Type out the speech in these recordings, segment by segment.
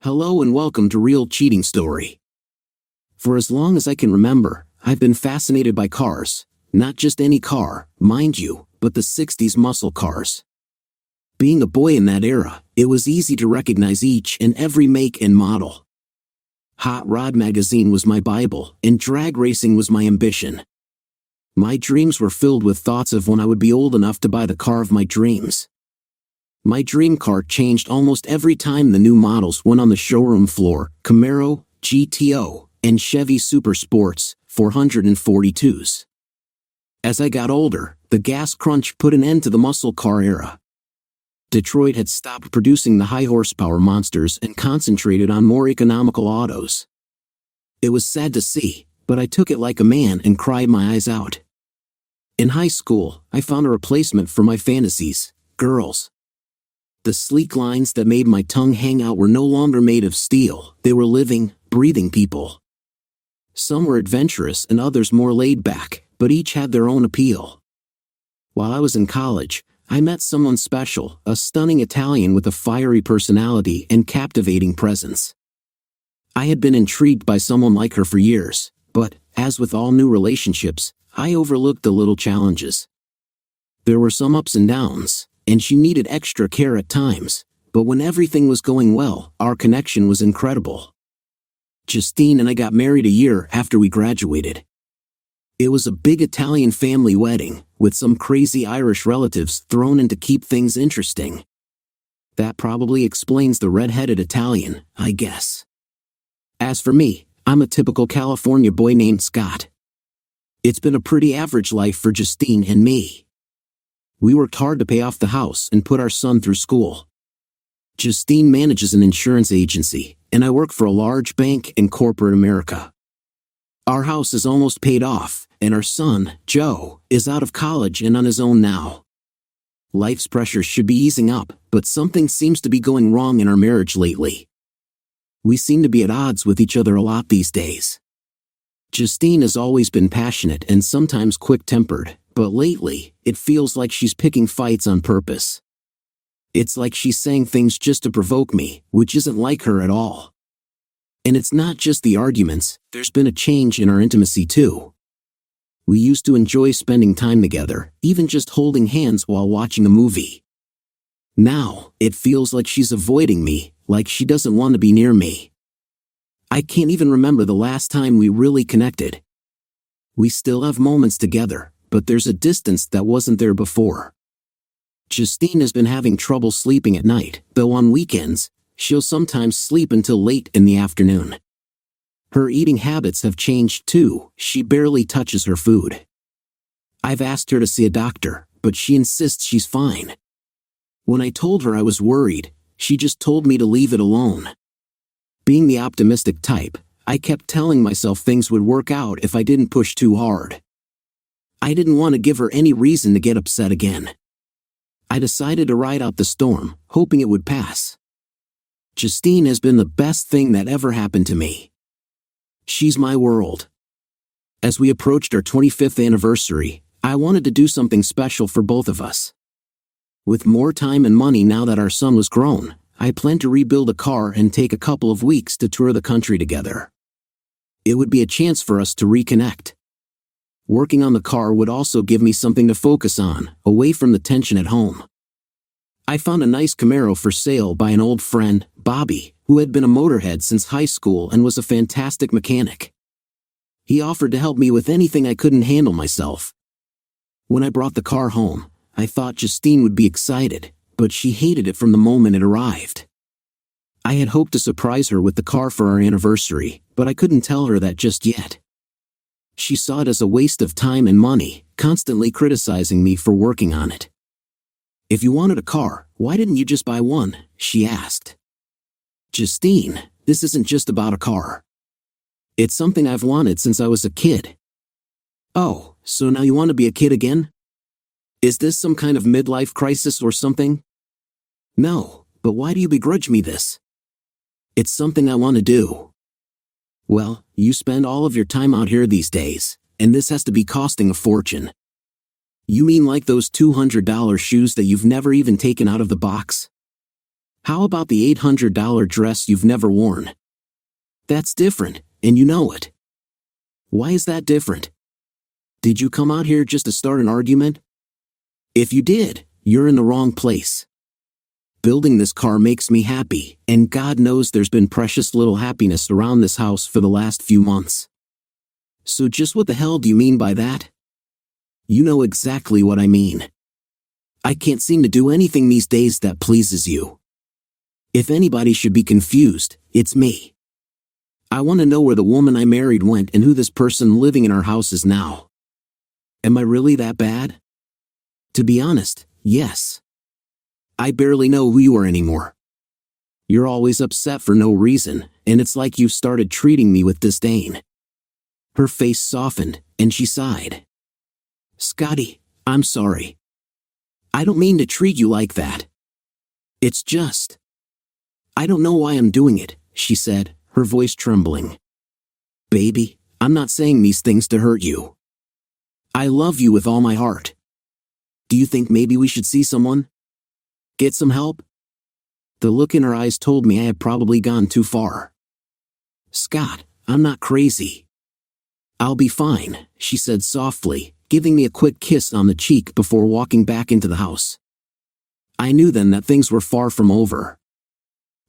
Hello and welcome to Real Cheating Story. For as long as I can remember, I've been fascinated by cars. Not just any car, mind you, but the 60s muscle cars. Being a boy in that era, it was easy to recognize each and every make and model. Hot Rod magazine was my Bible, and drag racing was my ambition. My dreams were filled with thoughts of when I would be old enough to buy the car of my dreams. My dream car changed almost every time the new models went on the showroom floor: Camaro, GTO, and Chevy Super Sports 442s. As I got older, the gas crunch put an end to the muscle car era. Detroit had stopped producing the high-horsepower monsters and concentrated on more economical autos. It was sad to see, but I took it like a man and cried my eyes out. In high school, I found a replacement for my fantasies: girls. The sleek lines that made my tongue hang out were no longer made of steel. They were living, breathing people. Some were adventurous and others more laid back, but each had their own appeal. While I was in college, I met someone special, a stunning Italian with a fiery personality and captivating presence. I had been intrigued by someone like her for years, but, as with all new relationships, I overlooked the little challenges. There were some ups and downs, and she needed extra care at times, but when everything was going well, our connection was incredible. Justine and I got married a year after we graduated. It was a big Italian family wedding, with some crazy Irish relatives thrown in to keep things interesting. That probably explains the red-headed Italian, I guess. As for me, I'm a typical California boy named Scott. It's been a pretty average life for Justine and me. We worked hard to pay off the house and put our son through school. Justine manages an insurance agency, and I work for a large bank in corporate America. Our house is almost paid off, and our son, Joe, is out of college and on his own now. Life's pressures should be easing up, but something seems to be going wrong in our marriage lately. We seem to be at odds with each other a lot these days. Justine has always been passionate and sometimes quick-tempered, but lately, it feels like she's picking fights on purpose. It's like she's saying things just to provoke me, which isn't like her at all. And it's not just the arguments, there's been a change in our intimacy too. We used to enjoy spending time together, even just holding hands while watching a movie. Now, it feels like she's avoiding me, like she doesn't want to be near me. I can't even remember the last time we really connected. We still have moments together, but there's a distance that wasn't there before. Justine has been having trouble sleeping at night, though on weekends, she'll sometimes sleep until late in the afternoon. Her eating habits have changed too. She barely touches her food. I've asked her to see a doctor, but she insists she's fine. When I told her I was worried, she just told me to leave it alone. Being the optimistic type, I kept telling myself things would work out if I didn't push too hard. I didn't want to give her any reason to get upset again. I decided to ride out the storm, hoping it would pass. Justine has been the best thing that ever happened to me. She's my world. As we approached our 25th anniversary, I wanted to do something special for both of us. With more time and money now that our son was grown, I planned to rebuild a car and take a couple of weeks to tour the country together. It would be a chance for us to reconnect. Working on the car would also give me something to focus on, away from the tension at home. I found a nice Camaro for sale by an old friend, Bobby, who had been a motorhead since high school and was a fantastic mechanic. He offered to help me with anything I couldn't handle myself. When I brought the car home, I thought Justine would be excited, but she hated it from the moment it arrived. I had hoped to surprise her with the car for our anniversary, but I couldn't tell her that just yet. She saw it as a waste of time and money, constantly criticizing me for working on it. "If you wanted a car, why didn't you just buy one?" she asked. "Justine, this isn't just about a car. It's something I've wanted since I was a kid." "Oh, so now you want to be a kid again? Is this some kind of midlife crisis or something?" "No, but why do you begrudge me this?" "It's something I want to do." "Well, you spend all of your time out here these days, and this has to be costing a fortune." "You mean like those $200 shoes that you've never even taken out of the box?" How about the $800 dress you've never worn? That's different, and you know it. Why is that different? Did you come out here just to start an argument? If you did, you're in the wrong place. Building this car makes me happy, and God knows there's been precious little happiness around this house for the last few months. So just what the hell do you mean by that? You know exactly what I mean. I can't seem to do anything these days that pleases you. If anybody should be confused, it's me. I want to know where the woman I married went and who this person living in our house is now. Am I really that bad? To be honest, yes. I barely know who you are anymore. You're always upset for no reason, and it's like you've started treating me with disdain. Her face softened, and she sighed. Scotty, I'm sorry. I don't mean to treat you like that. It's just... I don't know why I'm doing it, she said, her voice trembling. Baby, I'm not saying these things to hurt you. I love you with all my heart. Do you think maybe we should see someone? Get some help? The look in her eyes told me I had probably gone too far. Scott, I'm not crazy. I'll be fine, she said softly, giving me a quick kiss on the cheek before walking back into the house. I knew then that things were far from over.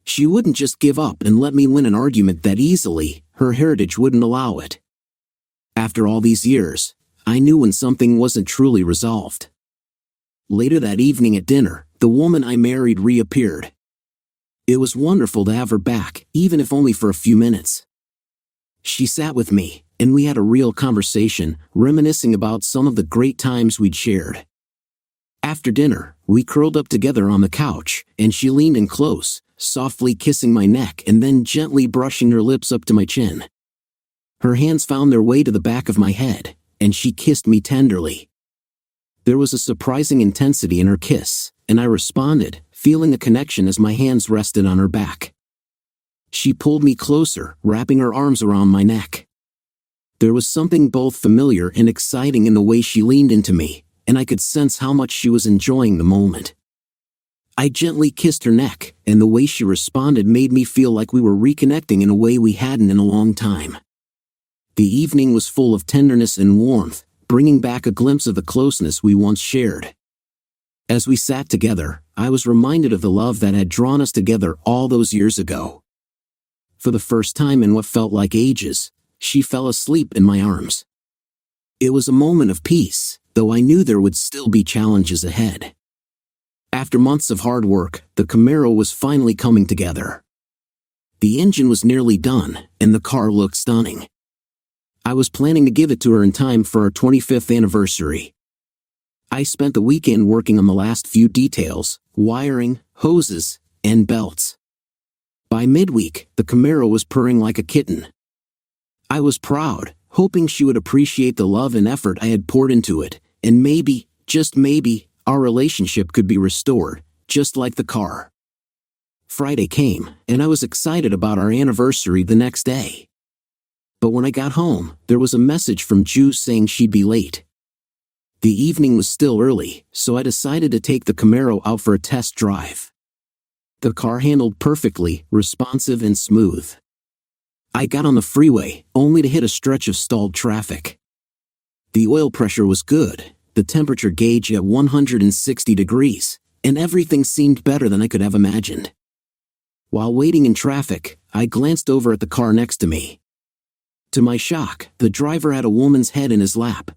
She wouldn't just give up and let me win an argument that easily. Her heritage wouldn't allow it. After all these years, I knew when something wasn't truly resolved. Later that evening at dinner, the woman I married reappeared. It was wonderful to have her back, even if only for a few minutes. She sat with me, and we had a real conversation, reminiscing about some of the great times we'd shared. After dinner, we curled up together on the couch, and she leaned in close, softly kissing my neck and then gently brushing her lips up to my chin. Her hands found their way to the back of my head, and she kissed me tenderly. There was a surprising intensity in her kiss, and I responded, feeling a connection as my hands rested on her back. She pulled me closer, wrapping her arms around my neck. There was something both familiar and exciting in the way she leaned into me, and I could sense how much she was enjoying the moment. I gently kissed her neck, and the way she responded made me feel like we were reconnecting in a way we hadn't in a long time. The evening was full of tenderness and warmth, bringing back a glimpse of the closeness we once shared. As we sat together, I was reminded of the love that had drawn us together all those years ago. For the first time in what felt like ages, she fell asleep in my arms. It was a moment of peace, though I knew there would still be challenges ahead. After months of hard work, the Camaro was finally coming together. The engine was nearly done, and the car looked stunning. I was planning to give it to her in time for our 25th anniversary. I spent the weekend working on the last few details, wiring, hoses, and belts. By midweek, the Camaro was purring like a kitten. I was proud, hoping she would appreciate the love and effort I had poured into it, and maybe, just maybe, our relationship could be restored, just like the car. Friday came, and I was excited about our anniversary the next day. But when I got home, there was a message from Ju saying she'd be late. The evening was still early, so I decided to take the Camaro out for a test drive. The car handled perfectly, responsive and smooth. I got on the freeway, only to hit a stretch of stalled traffic. The oil pressure was good, the temperature gauge at 160 degrees, and everything seemed better than I could have imagined. While waiting in traffic, I glanced over at the car next to me. To my shock, the driver had a woman's head in his lap.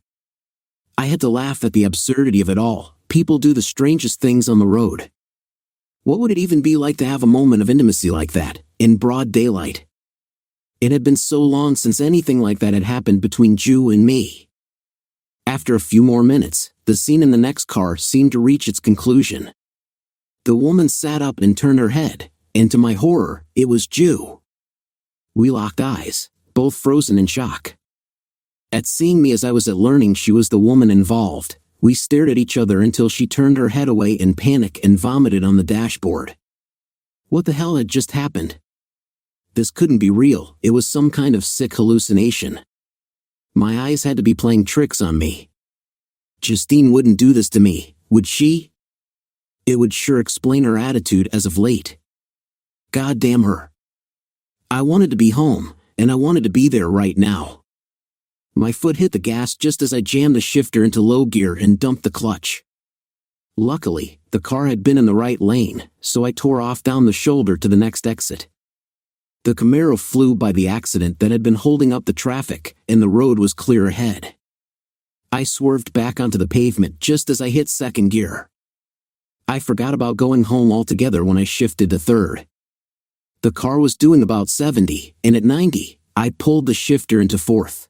I had to laugh at the absurdity of it all. People do the strangest things on the road. What would it even be like to have a moment of intimacy like that, in broad daylight? It had been so long since anything like that had happened between Ju and me. After a few more minutes, the scene in the next car seemed to reach its conclusion. The woman sat up and turned her head, and to my horror, it was Ju. We locked eyes, both frozen in shock. At seeing me as I was at learning she was the woman involved, we stared at each other until she turned her head away in panic and vomited on the dashboard. What the hell had just happened? This couldn't be real, it was some kind of sick hallucination. My eyes had to be playing tricks on me. Justine wouldn't do this to me, would she? It would sure explain her attitude as of late. God damn her. I wanted to be home, and I wanted to be there right now. My foot hit the gas just as I jammed the shifter into low gear and dumped the clutch. Luckily, the car had been in the right lane, so I tore off down the shoulder to the next exit. The Camaro flew by the accident that had been holding up the traffic, and the road was clear ahead. I swerved back onto the pavement just as I hit second gear. I forgot about going home altogether when I shifted to third. The car was doing about 70, and at 90, I pulled the shifter into fourth.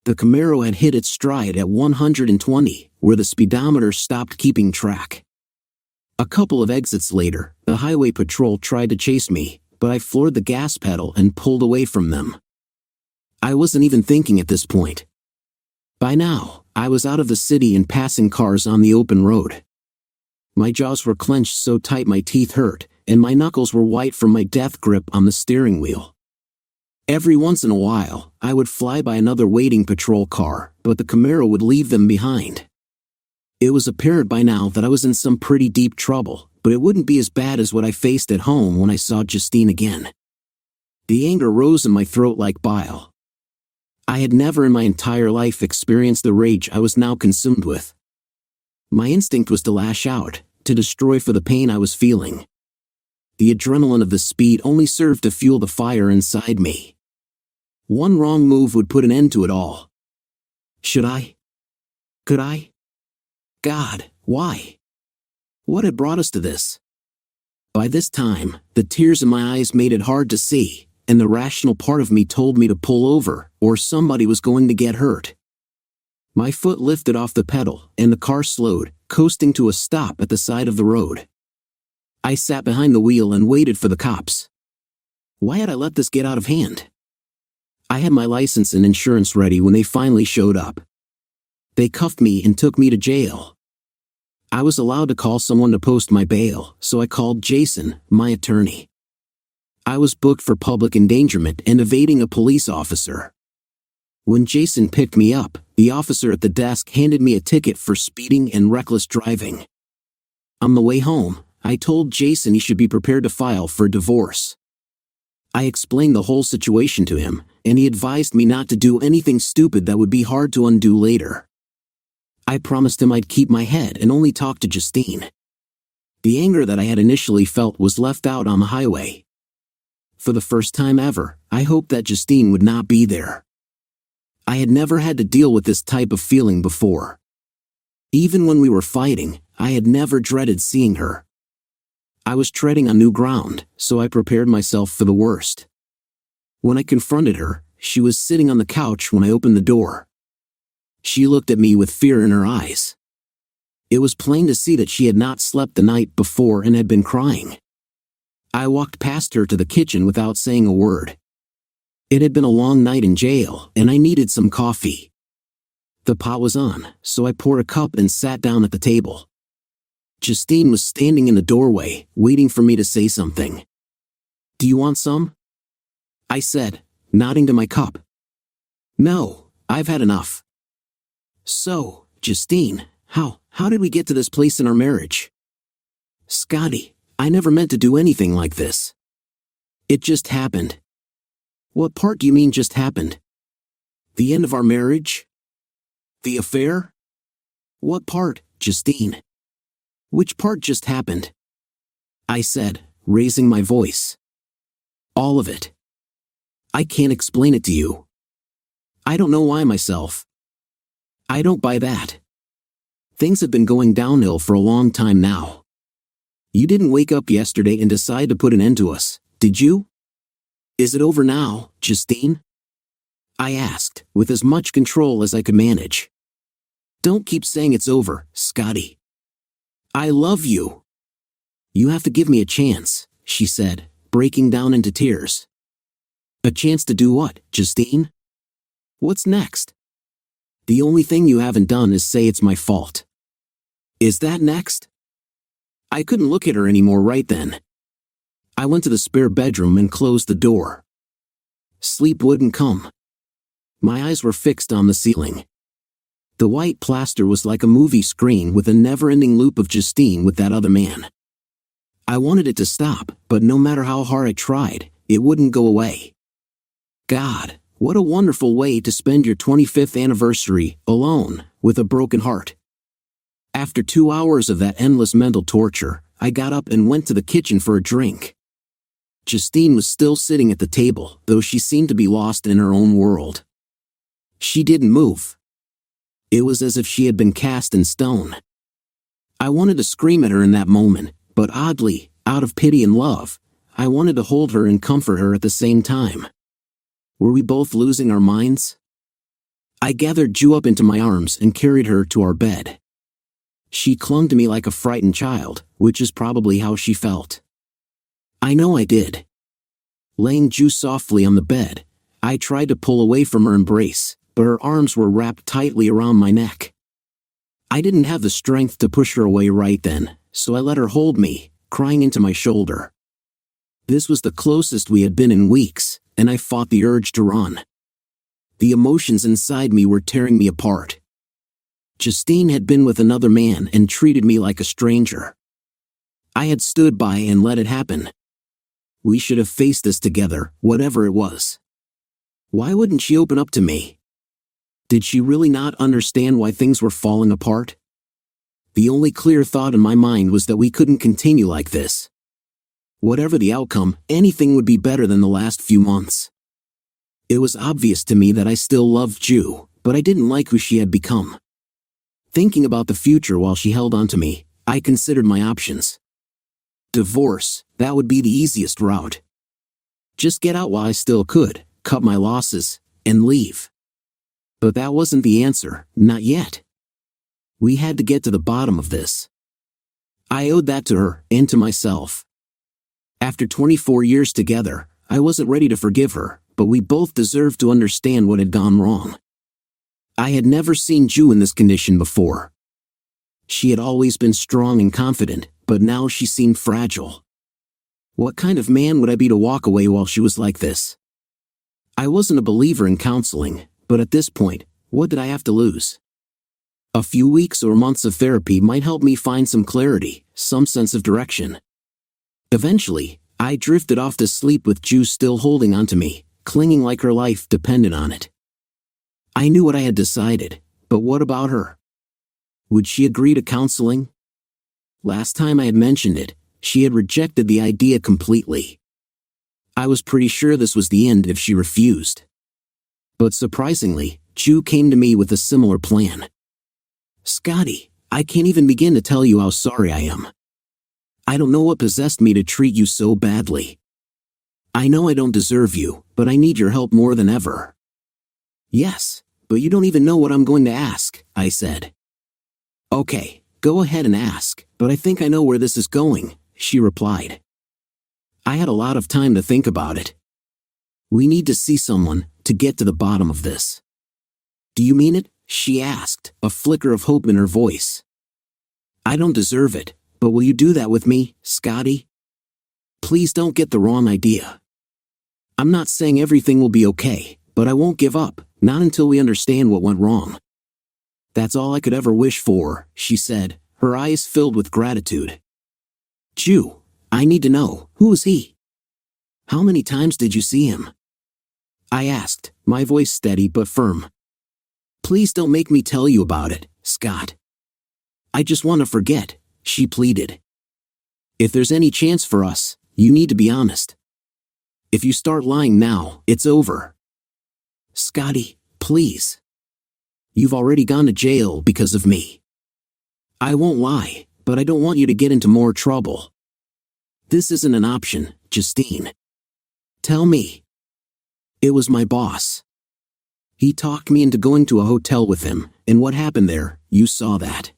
The Camaro had hit its stride at 120, where the speedometer stopped keeping track. A couple of exits later, the highway patrol tried to chase me, but I floored the gas pedal and pulled away from them. I wasn't even thinking at this point. By now, I was out of the city and passing cars on the open road. My jaws were clenched so tight my teeth hurt, and my knuckles were white from my death grip on the steering wheel. Every once in a while, I would fly by another waiting patrol car, but the Camaro would leave them behind. It was apparent by now that I was in some pretty deep trouble, but it wouldn't be as bad as what I faced at home when I saw Justine again. The anger rose in my throat like bile. I had never in my entire life experienced the rage I was now consumed with. My instinct was to lash out, to destroy for the pain I was feeling. The adrenaline of the speed only served to fuel the fire inside me. One wrong move would put an end to it all. Should I? Could I? God, why? What had brought us to this? By this time, the tears in my eyes made it hard to see, and the rational part of me told me to pull over, or somebody was going to get hurt. My foot lifted off the pedal, and the car slowed, coasting to a stop at the side of the road. I sat behind the wheel and waited for the cops. Why had I let this get out of hand? I had my license and insurance ready when they finally showed up. They cuffed me and took me to jail. I was allowed to call someone to post my bail, so I called Jason, my attorney. I was booked for public endangerment and evading a police officer. When Jason picked me up, the officer at the desk handed me a ticket for speeding and reckless driving. On the way home, I told Jason he should be prepared to file for divorce. I explained the whole situation to him, and he advised me not to do anything stupid that would be hard to undo later. I promised him I'd keep my head and only talk to Justine. The anger that I had initially felt was left out on the highway. For the first time ever, I hoped that Justine would not be there. I had never had to deal with this type of feeling before. Even when we were fighting, I had never dreaded seeing her. I was treading on new ground, so I prepared myself for the worst. When I confronted her, she was sitting on the couch when I opened the door. She looked at me with fear in her eyes. It was plain to see that she had not slept the night before and had been crying. I walked past her to the kitchen without saying a word. It had been a long night in jail, and I needed some coffee. The pot was on, so I poured a cup and sat down at the table. Justine was standing in the doorway, waiting for me to say something. "Do you want some?" I said, nodding to my cup. "No, I've had enough." "So, Justine, how did we get to this place in our marriage?" "Scotty, I never meant to do anything like this. It just happened." "What part do you mean just happened?" "The end of our marriage? The affair?" "What part, Justine? Which part just happened?" I said, raising my voice. "All of it. I can't explain it to you. I don't know why myself. I don't buy that. Things have been going downhill for a long time now. You didn't wake up yesterday and decide to put an end to us, did you? Is it over now, Justine?" I asked, with as much control as I could manage. "Don't keep saying it's over, Scotty. I love you." "You have to give me a chance," she said, breaking down into tears. "A chance to do what, Justine? What's next?" "The only thing you haven't done is say it's my fault." "Is that next?" I couldn't look at her anymore right then. I went to the spare bedroom and closed the door. Sleep wouldn't come. My eyes were fixed on the ceiling. The white plaster was like a movie screen with a never-ending loop of Justine with that other man. I wanted it to stop, but no matter how hard I tried, it wouldn't go away. God, what a wonderful way to spend your 25th anniversary, alone, with a broken heart. After 2 hours of that endless mental torture, I got up and went to the kitchen for a drink. Justine was still sitting at the table, though she seemed to be lost in her own world. She didn't move. It was as if she had been cast in stone. I wanted to scream at her in that moment, but oddly, out of pity and love, I wanted to hold her and comfort her at the same time. Were we both losing our minds? I gathered Ju up into my arms and carried her to our bed. She clung to me like a frightened child, which is probably how she felt. I know I did. Laying Ju softly on the bed, I tried to pull away from her embrace, but her arms were wrapped tightly around my neck. I didn't have the strength to push her away right then, so I let her hold me, crying into my shoulder. This was the closest we had been in weeks, and I fought the urge to run. The emotions inside me were tearing me apart. Justine had been with another man and treated me like a stranger. I had stood by and let it happen. We should have faced this together, whatever it was. Why wouldn't she open up to me? Did she really not understand why things were falling apart? The only clear thought in my mind was that we couldn't continue like this. Whatever the outcome, anything would be better than the last few months. It was obvious to me that I still loved Ju, but I didn't like who she had become. Thinking about the future while she held on to me, I considered my options. Divorce, that would be the easiest route. Just get out while I still could, cut my losses, and leave. But that wasn't the answer, not yet. We had to get to the bottom of this. I owed that to her, and to myself. After 24 years together, I wasn't ready to forgive her, but we both deserved to understand what had gone wrong. I had never seen Ju in this condition before. She had always been strong and confident, but now she seemed fragile. What kind of man would I be to walk away while she was like this? I wasn't a believer in counseling, but at this point, what did I have to lose? A few weeks or months of therapy might help me find some clarity, some sense of direction. Eventually, I drifted off to sleep with Ju still holding onto me, clinging like her life depended on it. I knew what I had decided, but what about her? Would she agree to counseling? Last time I had mentioned it, she had rejected the idea completely. I was pretty sure this was the end if she refused. But surprisingly, Ju came to me with a similar plan. Scotty, I can't even begin to tell you how sorry I am. I don't know what possessed me to treat you so badly. I know I don't deserve you, but I need your help more than ever. Yes, but you don't even know what I'm going to ask, I said. Okay, go ahead and ask, but I think I know where this is going, she replied. I had a lot of time to think about it. We need to see someone to get to the bottom of this. Do you mean it? She asked, a flicker of hope in her voice. I don't deserve it, but will you do that with me, Scotty? Please don't get the wrong idea. I'm not saying everything will be okay, but I won't give up, not until we understand what went wrong. That's all I could ever wish for, she said, her eyes filled with gratitude. Ju, I need to know, who is he? How many times did you see him? I asked, my voice steady but firm. Please don't make me tell you about it, Scott. I just want to forget, she pleaded. If there's any chance for us, you need to be honest. If you start lying now, it's over. Scotty, please. You've already gone to jail because of me. I won't lie, but I don't want you to get into more trouble. This isn't an option, Justine. Tell me. It was my boss. He talked me into going to a hotel with him, and what happened there, you saw that.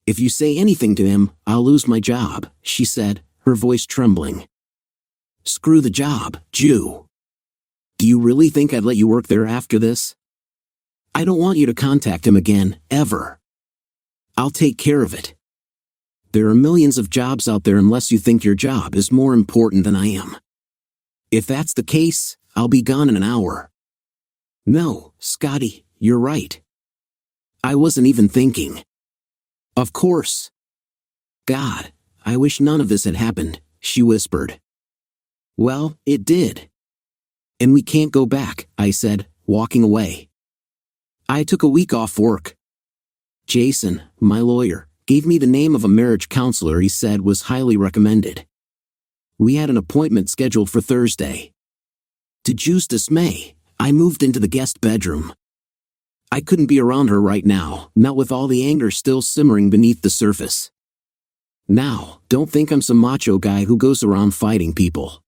If you say anything to him, I'll lose my job, she said, her voice trembling. Screw the job, Ju. Do you really think I'd let you work there after this? I don't want you to contact him again, ever. I'll take care of it. There are millions of jobs out there unless you think your job is more important than I am. If that's the case, I'll be gone in an hour. No, Scotty, you're right. I wasn't even thinking. Of course. God, I wish none of this had happened, she whispered. Well, it did. And we can't go back, I said, walking away. I took a week off work. Jason, my lawyer, gave me the name of a marriage counselor he said was highly recommended. We had an appointment scheduled for Thursday. To Ju's dismay, I moved into the guest bedroom. I couldn't be around her right now, not with all the anger still simmering beneath the surface. Now, don't think I'm some macho guy who goes around fighting people.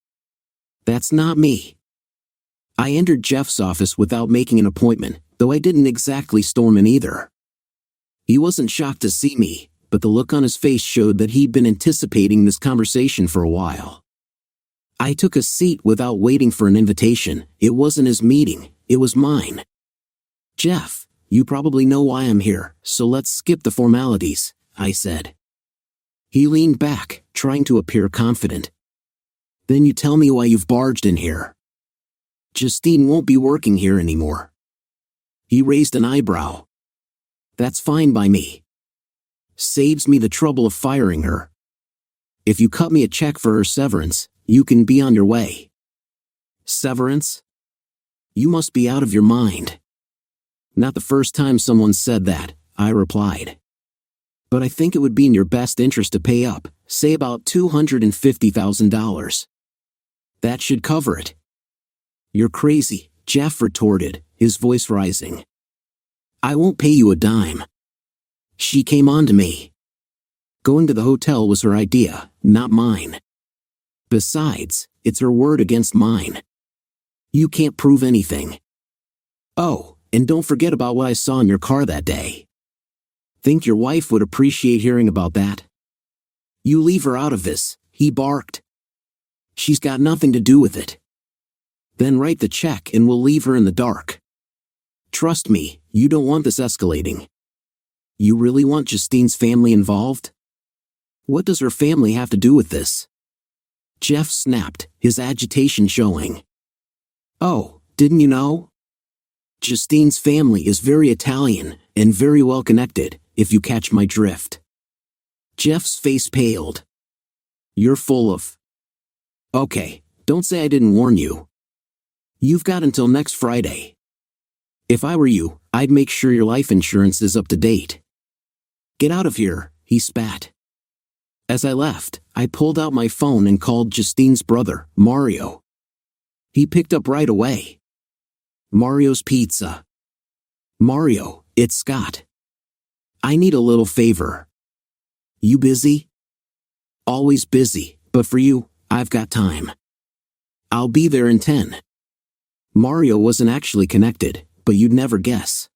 That's not me. I entered Jeff's office without making an appointment, though I didn't exactly storm in either. He wasn't shocked to see me, but the look on his face showed that he'd been anticipating this conversation for a while. I took a seat without waiting for an invitation. It wasn't his meeting, it was mine. Jeff, you probably know why I'm here, so let's skip the formalities, I said. He leaned back, trying to appear confident. Then you tell me why you've barged in here. Justine won't be working here anymore. He raised an eyebrow. That's fine by me. Saves me the trouble of firing her. If you cut me a check for her severance, you can be on your way. Severance? You must be out of your mind. Not the first time someone said that, I replied. But I think it would be in your best interest to pay up, say about $250,000. That should cover it. You're crazy, Jeff retorted, his voice rising. I won't pay you a dime. She came on to me. Going to the hotel was her idea, not mine. Besides, it's her word against mine. You can't prove anything. Oh, and don't forget about what I saw in your car that day. Think your wife would appreciate hearing about that? You leave her out of this, he barked. She's got nothing to do with it. Then write the check and we'll leave her in the dark. Trust me, you don't want this escalating. You really want Justine's family involved? What does her family have to do with this? Jeff snapped, his agitation showing. Oh, didn't you know? Justine's family is very Italian and very well connected, if you catch my drift. Jeff's face paled. You're full of... Okay, don't say I didn't warn you. You've got until next Friday. If I were you, I'd make sure your life insurance is up to date. Get out of here, he spat. As I left, I pulled out my phone and called Justine's brother, Mario. He picked up right away. Mario's Pizza. Mario, it's Scott. I need a little favor. You busy? Always busy, but for you, I've got time. I'll be there in 10. Mario wasn't actually connected, but you'd never guess.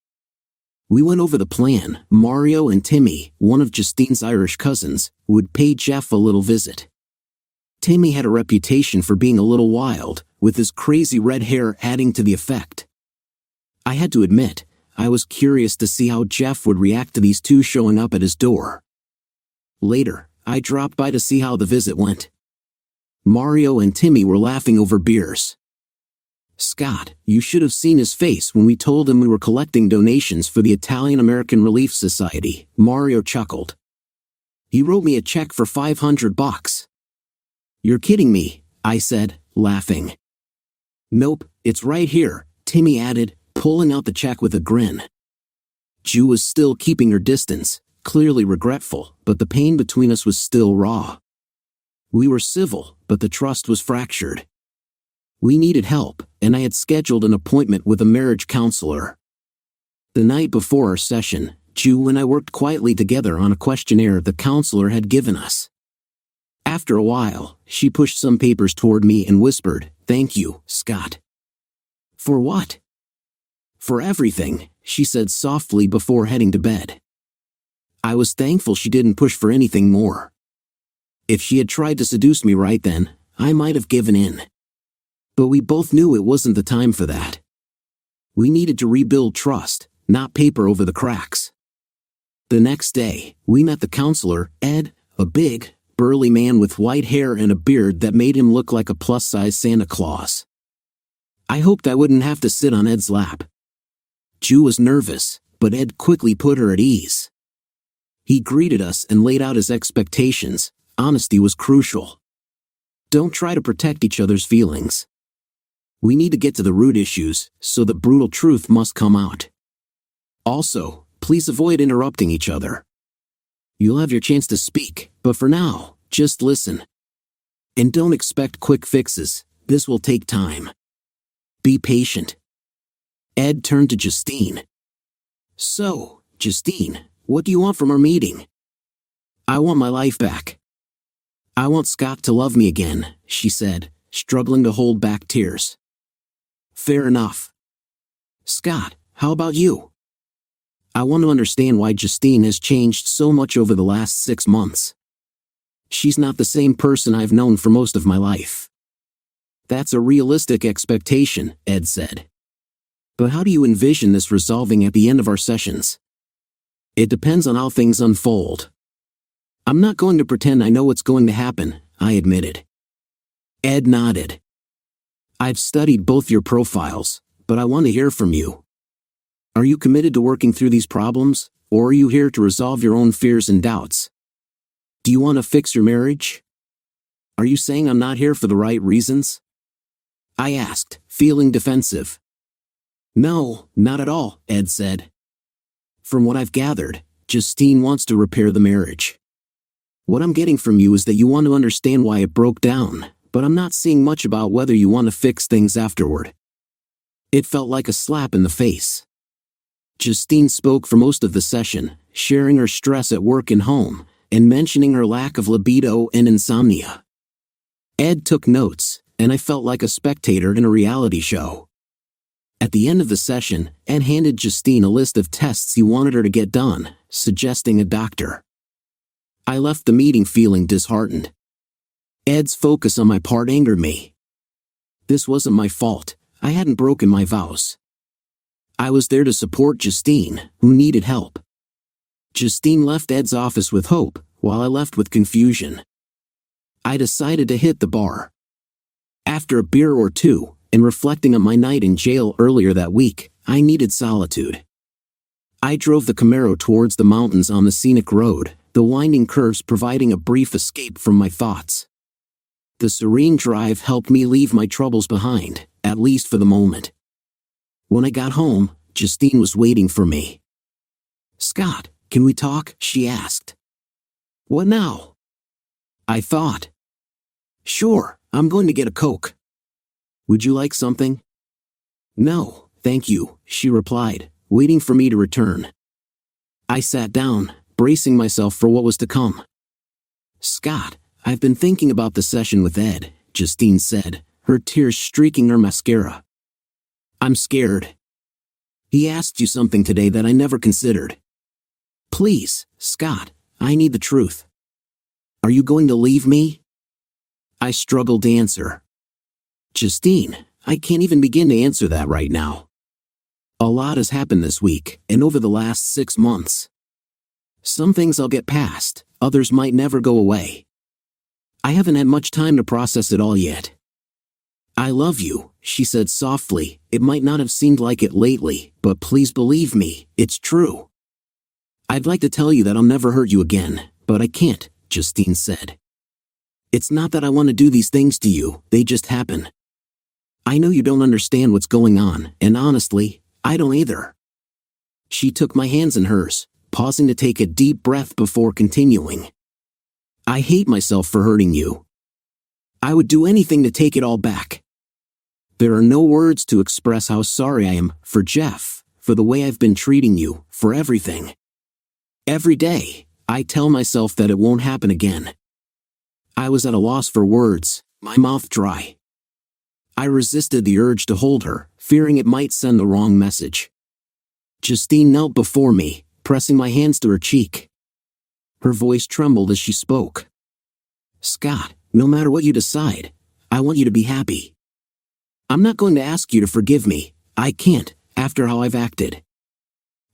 We went over the plan. Mario and Timmy, one of Justine's Irish cousins, would pay Jeff a little visit. Timmy had a reputation for being a little wild, with his crazy red hair adding to the effect. I had to admit, I was curious to see how Jeff would react to these two showing up at his door. Later, I dropped by to see how the visit went. Mario and Timmy were laughing over beers. Scott, you should have seen his face when we told him we were collecting donations for the Italian American Relief Society, Mario chuckled. He wrote me a check for $500. You're kidding me, I said, laughing. Nope, it's right here, Timmy added, pulling out the check with a grin. Ju was still keeping her distance, clearly regretful, but the pain between us was still raw. We were civil, but the trust was fractured. We needed help, and I had scheduled an appointment with a marriage counselor. The night before our session, Ju and I worked quietly together on a questionnaire the counselor had given us. After a while, she pushed some papers toward me and whispered, "Thank you, Scott." For what? For everything, she said softly before heading to bed. I was thankful she didn't push for anything more. If she had tried to seduce me right then, I might have given in. But we both knew it wasn't the time for that. We needed to rebuild trust, not paper over the cracks. The next day, we met the counselor, Ed, a big, burly man with white hair and a beard that made him look like a plus-size Santa Claus. I hoped I wouldn't have to sit on Ed's lap. Ju was nervous, but Ed quickly put her at ease. He greeted us and laid out his expectations, honesty was crucial. Don't try to protect each other's feelings. We need to get to the root issues, so the brutal truth must come out. Also, please avoid interrupting each other. You'll have your chance to speak, but for now, just listen. And don't expect quick fixes, this will take time. Be patient. Ed turned to Justine. So, Justine, what do you want from our meeting? I want my life back. I want Scott to love me again, she said, struggling to hold back tears. Fair enough. Scott, how about you? I want to understand why Justine has changed so much over the last 6 months. She's not the same person I've known for most of my life. That's a realistic expectation, Ed said. But how do you envision this resolving at the end of our sessions? It depends on how things unfold. I'm not going to pretend I know what's going to happen, I admitted. Ed nodded. I've studied both your profiles, but I want to hear from you. Are you committed to working through these problems, or are you here to resolve your own fears and doubts? Do you want to fix your marriage? Are you saying I'm not here for the right reasons? I asked, feeling defensive. No, not at all, Ed said. From what I've gathered, Justine wants to repair the marriage. What I'm getting from you is that you want to understand why it broke down, but I'm not seeing much about whether you want to fix things afterward. It felt like a slap in the face. Justine spoke for most of the session, sharing her stress at work and home, and mentioning her lack of libido and insomnia. Ed took notes, and I felt like a spectator in a reality show. At the end of the session, Ed handed Justine a list of tests he wanted her to get done, suggesting a doctor. I left the meeting feeling disheartened. Ed's focus on my part angered me. This wasn't my fault. I hadn't broken my vows. I was there to support Justine, who needed help. Justine left Ed's office with hope, while I left with confusion. I decided to hit the bar. After a beer or two, and reflecting on my night in jail earlier that week, I needed solitude. I drove the Camaro towards the mountains on the scenic road, the winding curves providing a brief escape from my thoughts. The serene drive helped me leave my troubles behind, at least for the moment. When I got home, Justine was waiting for me. Scott, can we talk? She asked. What now? I thought. Sure, I'm going to get a Coke. Would you like something? No, thank you, she replied, waiting for me to return. I sat down, bracing myself for what was to come. Scott, I've been thinking about the session with Ed, Justine said, her tears streaking her mascara. I'm scared. He asked you something today that I never considered. Please, Scott, I need the truth. Are you going to leave me? I struggled to answer. Justine, I can't even begin to answer that right now. A lot has happened this week, and over the last 6 months. Some things I'll get past, others might never go away. I haven't had much time to process it all yet. I love you, she said softly. It might not have seemed like it lately, but please believe me, it's true. I'd like to tell you that I'll never hurt you again, but I can't, Justine said. It's not that I want to do these things to you, they just happen. I know you don't understand what's going on, and honestly, I don't either. She took my hands in hers, pausing to take a deep breath before continuing. I hate myself for hurting you. I would do anything to take it all back. There are no words to express how sorry I am for Jeff, for the way I've been treating you, for everything. Every day, I tell myself that it won't happen again. I was at a loss for words, my mouth dry. I resisted the urge to hold her, fearing it might send the wrong message. Justine knelt before me, pressing my hands to her cheek. Her voice trembled as she spoke. Scott, no matter what you decide, I want you to be happy. I'm not going to ask you to forgive me. I can't, after how I've acted.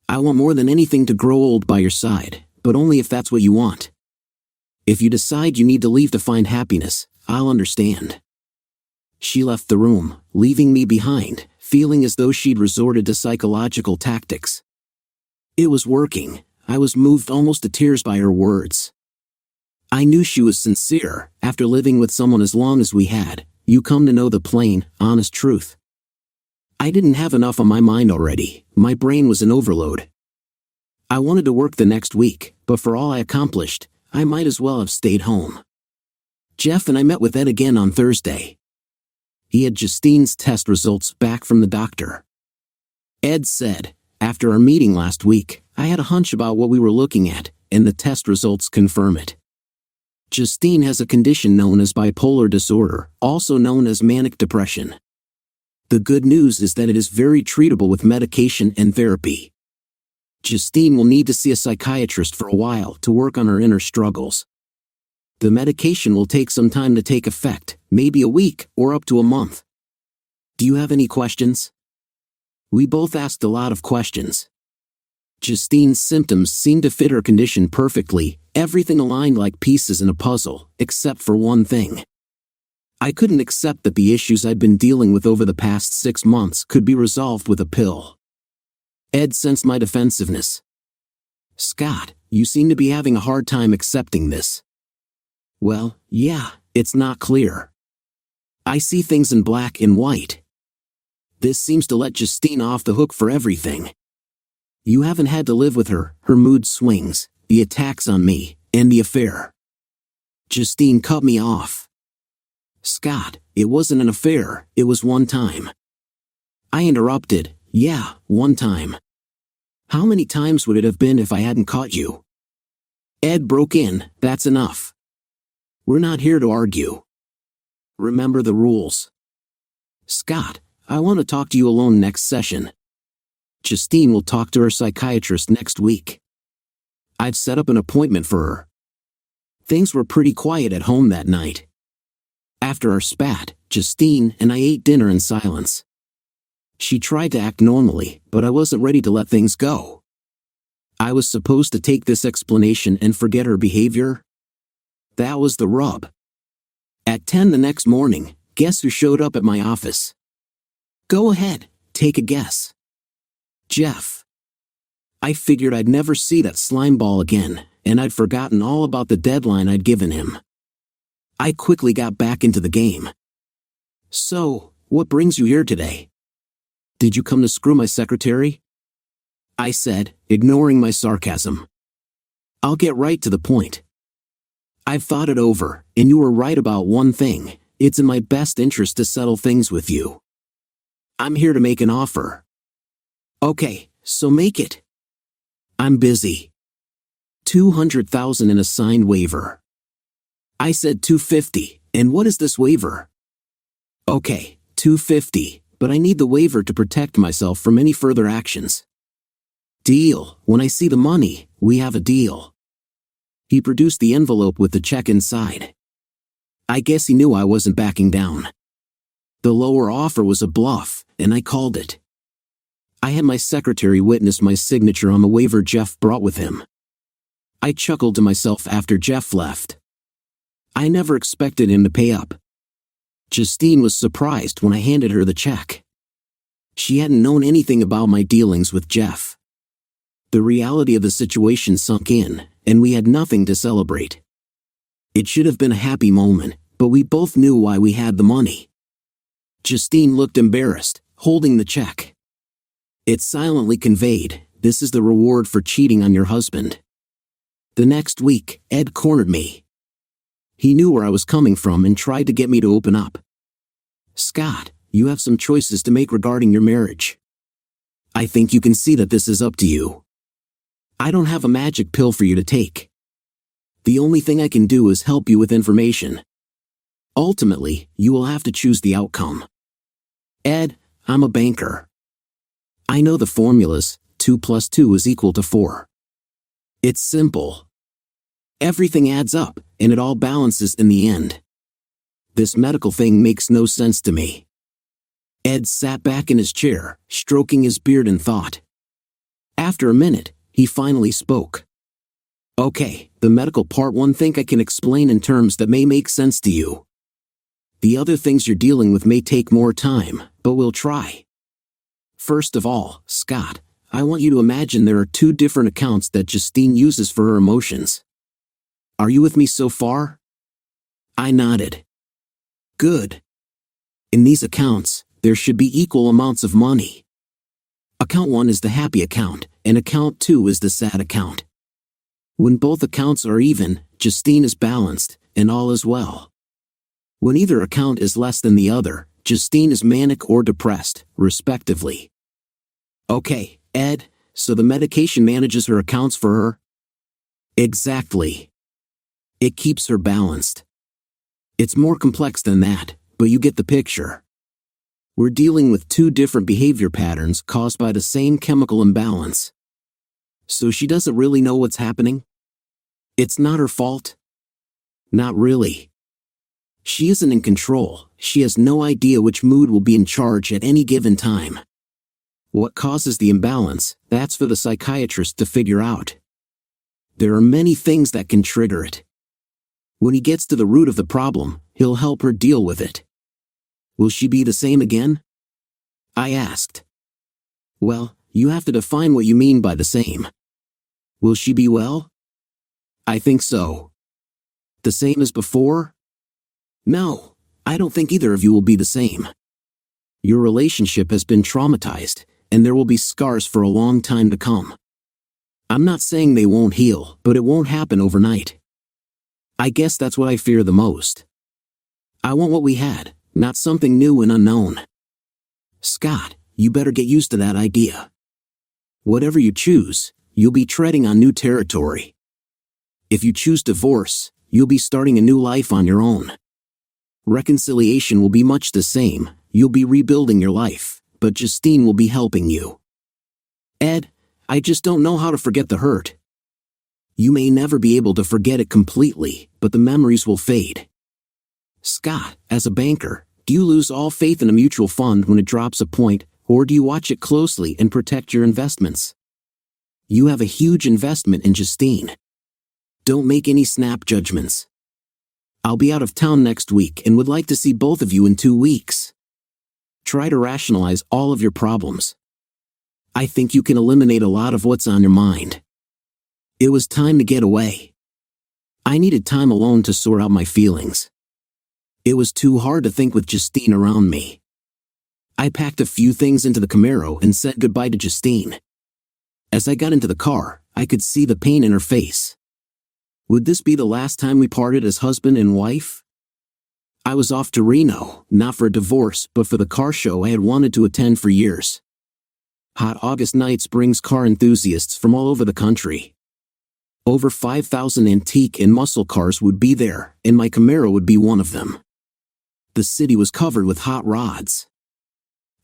I want more than anything to grow old by your side, but only if that's what you want. If you decide you need to leave to find happiness, I'll understand. She left the room, leaving me behind, feeling as though she'd resorted to psychological tactics. It was working. I was moved almost to tears by her words. I knew she was sincere. After living with someone as long as we had, you come to know the plain, honest truth. I didn't have enough on my mind already. My brain was in overload. I wanted to work the next week, but for all I accomplished, I might as well have stayed home. Jeff and I met with Ed again on Thursday. He had Justine's test results back from the doctor. Ed said, "After our meeting last week, I had a hunch about what we were looking at, and the test results confirm it. Justine has a condition known as bipolar disorder, also known as manic depression. The good news is that it is very treatable with medication and therapy. Justine will need to see a psychiatrist for a while to work on her inner struggles. The medication will take some time to take effect, maybe a week or up to a month. Do you have any questions?" We both asked a lot of questions. Justine's symptoms seemed to fit her condition perfectly, everything aligned like pieces in a puzzle, except for one thing. I couldn't accept that the issues I'd been dealing with over the past 6 months could be resolved with a pill. Ed sensed my defensiveness. "Scott, you seem to be having a hard time accepting this." "Well, yeah, it's not clear. I see things in black and white. This seems to let Justine off the hook for everything. You haven't had to live with her mood swings, the attacks on me, and the affair." Justine cut me off. "Scott, it wasn't an affair, it was one time." I interrupted, "Yeah, one time. How many times would it have been if I hadn't caught you?" Ed broke in, "That's enough. We're not here to argue. Remember the rules. Scott, I want to talk to you alone next session. Justine will talk to her psychiatrist next week. I've set up an appointment for her." Things were pretty quiet at home that night. After our spat, Justine and I ate dinner in silence. She tried to act normally, but I wasn't ready to let things go. I was supposed to take this explanation and forget her behavior? That was the rub. At 10 the next morning, guess who showed up at my office? Go ahead, take a guess. Jeff. I figured I'd never see that slimeball again, and I'd forgotten all about the deadline I'd given him. I quickly got back into the game. "So, what brings you here today? Did you come to screw my secretary?" I said, ignoring my sarcasm. "I'll get right to the point. I've thought it over, and you were right about one thing. It's in my best interest to settle things with you. I'm here to make an offer." "Okay, so make it." "I'm busy. 200,000 in a signed waiver." I said 250, and what is this waiver? "Okay, 250, but I need the waiver to protect myself from any further actions." "Deal, when I see the money, we have a deal." He produced the envelope with the check inside. I guess he knew I wasn't backing down. The lower offer was a bluff, and I called it. I had my secretary witness my signature on the waiver Jeff brought with him. I chuckled to myself after Jeff left. I never expected him to pay up. Justine was surprised when I handed her the check. She hadn't known anything about my dealings with Jeff. The reality of the situation sunk in, and we had nothing to celebrate. It should have been a happy moment, but we both knew why we had the money. Justine looked embarrassed, holding the check. It silently conveyed, "This is the reward for cheating on your husband." The next week, Ed cornered me. He knew where I was coming from and tried to get me to open up. "Scott, you have some choices to make regarding your marriage. I think you can see that this is up to you. I don't have a magic pill for you to take. The only thing I can do is help you with information. Ultimately, you will have to choose the outcome. Ed, I'm a banker. I know the formulas, 2 + 2 is equal to 4. It's simple. Everything adds up, and it all balances in the end. This medical thing makes no sense to me." Ed sat back in his chair, stroking his beard in thought. After a minute, he finally spoke. "Okay, the medical part one thing I can explain in terms that may make sense to you. The other things you're dealing with may take more time, but we'll try. First of all, Scott, I want you to imagine there are 2 different accounts that Justine uses for her emotions. Are you with me so far? I nodded. Good. In these accounts, there should be equal amounts of money. Account 1 is the happy account, and account 2 is the sad account. When both accounts are even, Justine is balanced, and all is well. When either account is less than the other, Justine is manic or depressed, respectively. Okay, Ed, so the medication manages her accounts for her? Exactly. It keeps her balanced. It's more complex than that, but you get the picture. We're dealing with two different behavior patterns caused by the same chemical imbalance. So she doesn't really know what's happening? It's not her fault? Not really. She isn't in control. She has no idea which mood will be in charge at any given time. What causes the imbalance, that's for the psychiatrist to figure out. There are many things that can trigger it. When he gets to the root of the problem, he'll help her deal with it. Will she be the same again? I asked. Well, you have to define what you mean by the same. Will she be well? I think so. The same as before? No, I don't think either of you will be the same. Your relationship has been traumatized, and there will be scars for a long time to come. I'm not saying they won't heal, but it won't happen overnight. I guess that's what I fear the most. I want what we had, not something new and unknown. Scott, you better get used to that idea. Whatever you choose, you'll be treading on new territory. If you choose divorce, you'll be starting a new life on your own. Reconciliation will be much the same, you'll be rebuilding your life, but Justine will be helping you. Ed, I just don't know how to forget the hurt. You may never be able to forget it completely, but the memories will fade. Scott, as a banker, do you lose all faith in a mutual fund when it drops a point, or do you watch it closely and protect your investments? You have a huge investment in Justine. Don't make any snap judgments. I'll be out of town next week and would like to see both of you in 2 weeks. Try to rationalize all of your problems. I think you can eliminate a lot of what's on your mind. It was time to get away. I needed time alone to sort out my feelings. It was too hard to think with Justine around me. I packed a few things into the Camaro and said goodbye to Justine. As I got into the car, I could see the pain in her face. Would this be the last time we parted as husband and wife? I was off to Reno, not for a divorce, but for the car show I had wanted to attend for years. Hot August nights brings car enthusiasts from all over the country. Over 5,000 antique and muscle cars would be there, and my Camaro would be one of them. The city was covered with hot rods.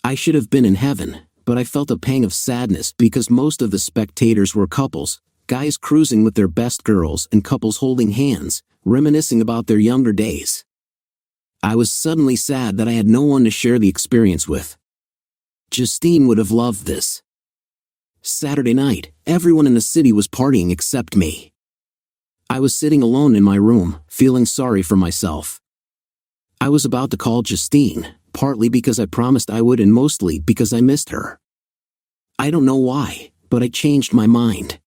I should have been in heaven, but I felt a pang of sadness because most of the spectators were couples, guys cruising with their best girls and couples holding hands, reminiscing about their younger days. I was suddenly sad that I had no one to share the experience with. Justine would have loved this. Saturday night, everyone in the city was partying except me. I was sitting alone in my room, feeling sorry for myself. I was about to call Justine, partly because I promised I would and mostly because I missed her. I don't know why, but I changed my mind.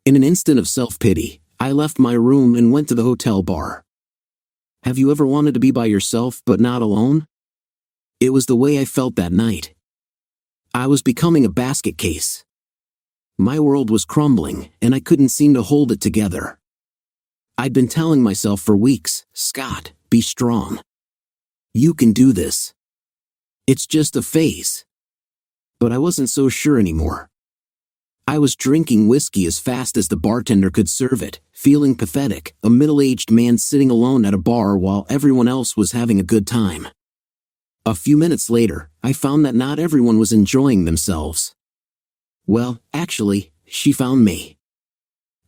In an instant of self-pity, I left my room and went to the hotel bar. Have you ever wanted to be by yourself but not alone? It was the way I felt that night. I was becoming a basket case. My world was crumbling, and I couldn't seem to hold it together. I'd been telling myself for weeks, Scott, be strong. You can do this. It's just a phase. But I wasn't so sure anymore. I was drinking whiskey as fast as the bartender could serve it, feeling pathetic, a middle-aged man sitting alone at a bar while everyone else was having a good time. A few minutes later, I found that not everyone was enjoying themselves. Well, actually, she found me.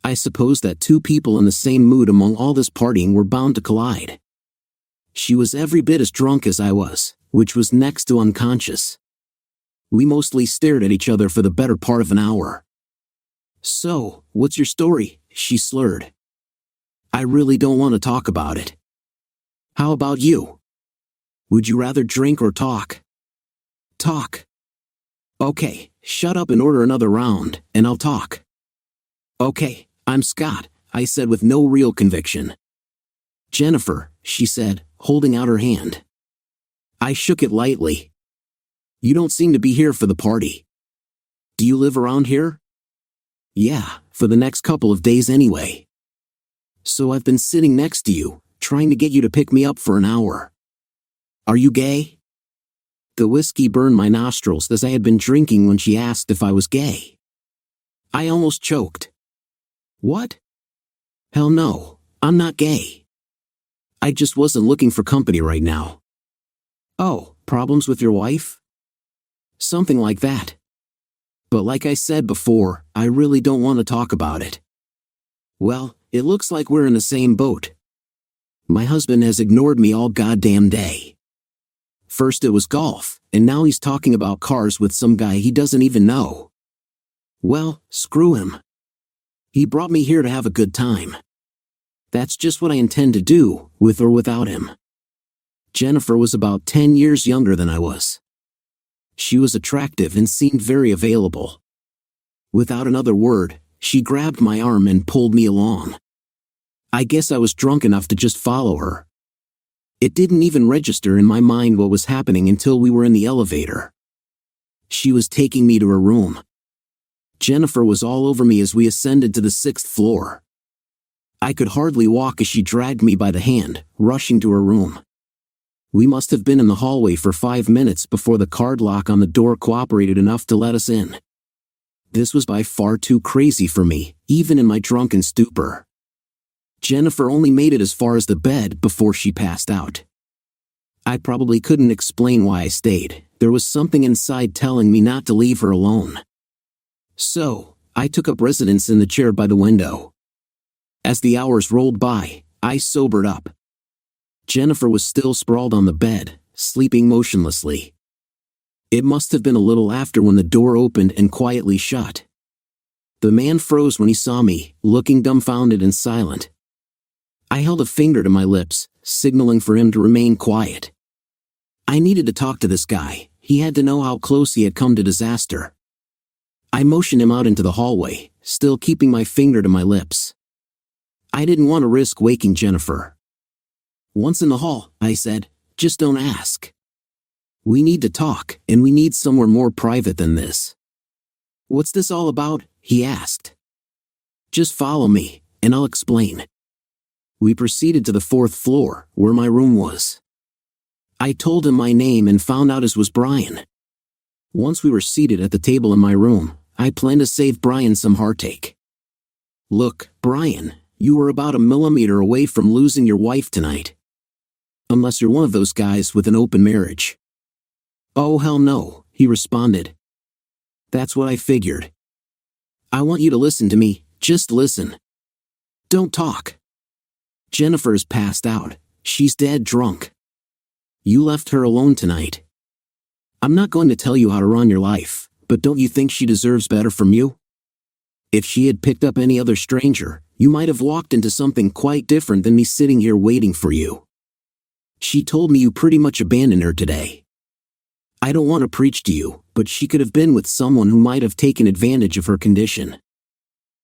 I suppose that two people in the same mood among all this partying were bound to collide. She was every bit as drunk as I was, which was next to unconscious. We mostly stared at each other for the better part of an hour. So, what's your story? She slurred. I really don't want to talk about it. How about you? Would you rather drink or talk? Talk. Okay, shut up and order another round, and I'll talk. Okay, I'm Scott. I said with no real conviction. Jennifer, she said, holding out her hand. I shook it lightly. You don't seem to be here for the party. Do you live around here? Yeah, for the next couple of days anyway. So I've been sitting next to you, trying to get you to pick me up for an hour. Are you gay? The whiskey burned my nostrils as I had been drinking when she asked if I was gay. I almost choked. What? Hell no, I'm not gay. I just wasn't looking for company right now. Oh, problems with your wife? Something like that. But like I said before, I really don't want to talk about it. Well, it looks like we're in the same boat. My husband has ignored me all goddamn day. First it was golf, and now he's talking about cars with some guy he doesn't even know. Well, screw him. He brought me here to have a good time. That's just what I intend to do, with or without him. Jennifer was about 10 years younger than I was. She was attractive and seemed very available. Without another word, she grabbed my arm and pulled me along. I guess I was drunk enough to just follow her. It didn't even register in my mind what was happening until we were in the elevator. She was taking me to her room. Jennifer was all over me as we ascended to the 6th floor. I could hardly walk as she dragged me by the hand, rushing to her room. We must have been in the hallway for 5 minutes before the card lock on the door cooperated enough to let us in. This was by far too crazy for me, even in my drunken stupor. Jennifer only made it as far as the bed before she passed out. I probably couldn't explain why I stayed. There was something inside telling me not to leave her alone. So, I took up residence in the chair by the window. As the hours rolled by, I sobered up. Jennifer was still sprawled on the bed, sleeping motionlessly. It must have been a little after when the door opened and quietly shut. The man froze when he saw me, looking dumbfounded and silent. I held a finger to my lips, signaling for him to remain quiet. I needed to talk to this guy. He had to know how close he had come to disaster. I motioned him out into the hallway, still keeping my finger to my lips. I didn't want to risk waking Jennifer. Once in the hall, I said, just don't ask. We need to talk, and we need somewhere more private than this. What's this all about? He asked. Just follow me, and I'll explain. We proceeded to the 4th floor, where my room was. I told him my name and found out his was Brian. Once we were seated at the table in my room, I planned to save Brian some heartache. Look, Brian, you were about a millimeter away from losing your wife tonight. Unless you're one of those guys with an open marriage. Oh hell no, he responded. That's what I figured. I want you to listen to me, just listen. Don't talk. Jennifer's passed out. She's dead drunk. You left her alone tonight. I'm not going to tell you how to run your life, but don't you think she deserves better from you? If she had picked up any other stranger, you might have walked into something quite different than me sitting here waiting for you. She told me you pretty much abandoned her today. I don't want to preach to you, but she could have been with someone who might have taken advantage of her condition.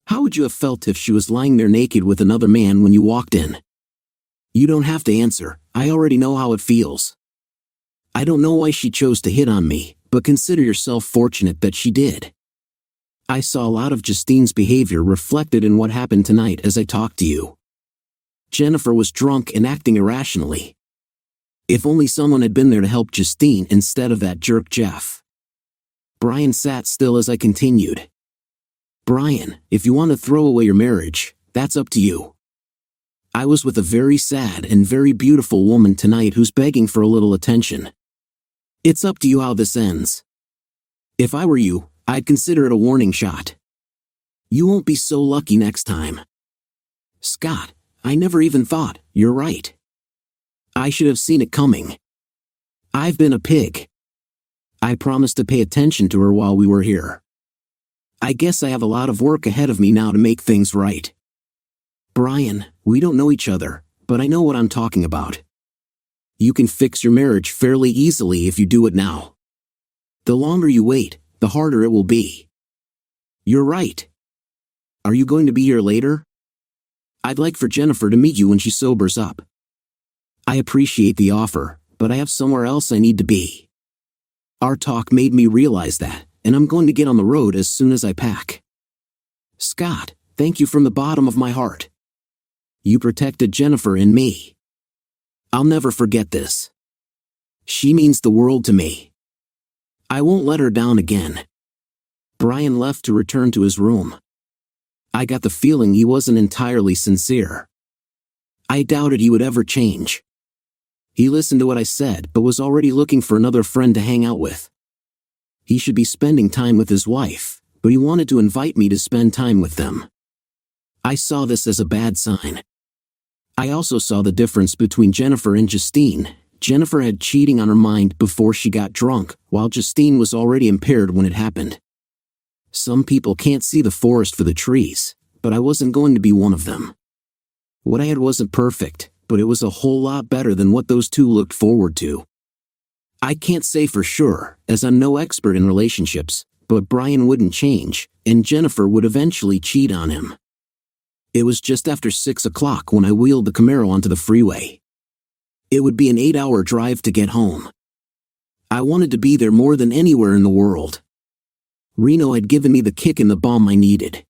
How would you have felt if she was lying there naked with another man when you walked in? You don't have to answer, I already know how it feels. I don't know why she chose to hit on me, but consider yourself fortunate that she did. I saw a lot of Justine's behavior reflected in what happened tonight as I talked to you. Jennifer was drunk and acting irrationally. If only someone had been there to help Justine instead of that jerk Jeff. Brian sat still as I continued. Brian, if you want to throw away your marriage, that's up to you. I was with a very sad and very beautiful woman tonight who's begging for a little attention. It's up to you how this ends. If I were you, I'd consider it a warning shot. You won't be so lucky next time. Scott, I never even thought, you're right. I should have seen it coming. I've been a pig. I promised to pay attention to her while we were here. I guess I have a lot of work ahead of me now to make things right. Brian, we don't know each other, but I know what I'm talking about. You can fix your marriage fairly easily if you do it now. The longer you wait, the harder it will be. You're right. Are you going to be here later? I'd like for Jennifer to meet you when she sobers up. I appreciate the offer, but I have somewhere else I need to be. Our talk made me realize that, and I'm going to get on the road as soon as I pack. Scott, thank you from the bottom of my heart. You protected Jennifer and me. I'll never forget this. She means the world to me. I won't let her down again. Brian left to return to his room. I got the feeling he wasn't entirely sincere. I doubted he would ever change. He listened to what I said but was already looking for another friend to hang out with. He should be spending time with his wife, but he wanted to invite me to spend time with them. I saw this as a bad sign. I also saw the difference between Jennifer and Justine. Jennifer had cheating on her mind before she got drunk, while Justine was already impaired when it happened. Some people can't see the forest for the trees, but I wasn't going to be one of them. What I had wasn't perfect, but it was a whole lot better than what those two looked forward to. I can't say for sure, as I'm no expert in relationships, but Brian wouldn't change, and Jennifer would eventually cheat on him. It was just after 6 o'clock when I wheeled the Camaro onto the freeway. It would be an 8-hour drive to get home. I wanted to be there more than anywhere in the world. Reno had given me the kick in the bum I needed.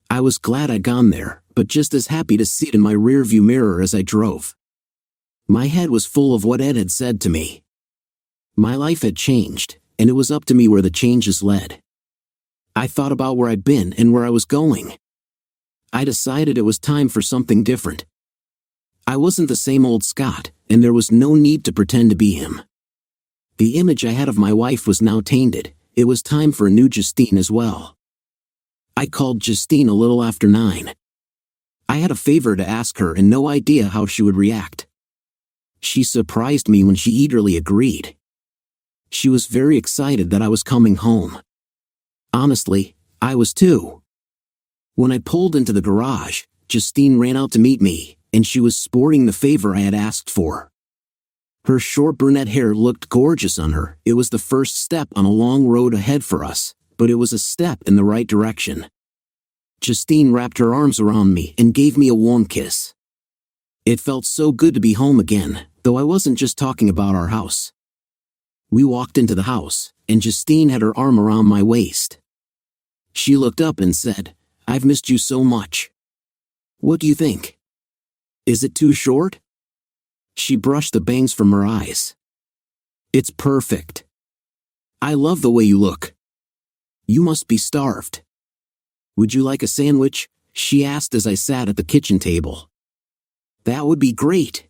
I was glad I'd gone there, but just as happy to see it in my rearview mirror as I drove. My head was full of what Ed had said to me. My life had changed, and it was up to me where the changes led. I thought about where I'd been and where I was going. I decided it was time for something different. I wasn't the same old Scott, and there was no need to pretend to be him. The image I had of my wife was now tainted. It was time for a new Justine as well. I called Justine a little after 9. I had a favor to ask her and no idea how she would react. She surprised me when she eagerly agreed. She was very excited that I was coming home. Honestly, I was too. When I pulled into the garage, Justine ran out to meet me, and she was sporting the favor I had asked for. Her short brunette hair looked gorgeous on her. It was the first step on a long road ahead for us, but it was a step in the right direction. Justine wrapped her arms around me and gave me a warm kiss. It felt so good to be home again, though I wasn't just talking about our house. We walked into the house, and Justine had her arm around my waist. She looked up and said, "I've missed you so much. What do you think? Is it too short?" She brushed the bangs from her eyes. "It's perfect. I love the way you look. You must be starved. Would you like a sandwich?" she asked as I sat at the kitchen table. "That would be great.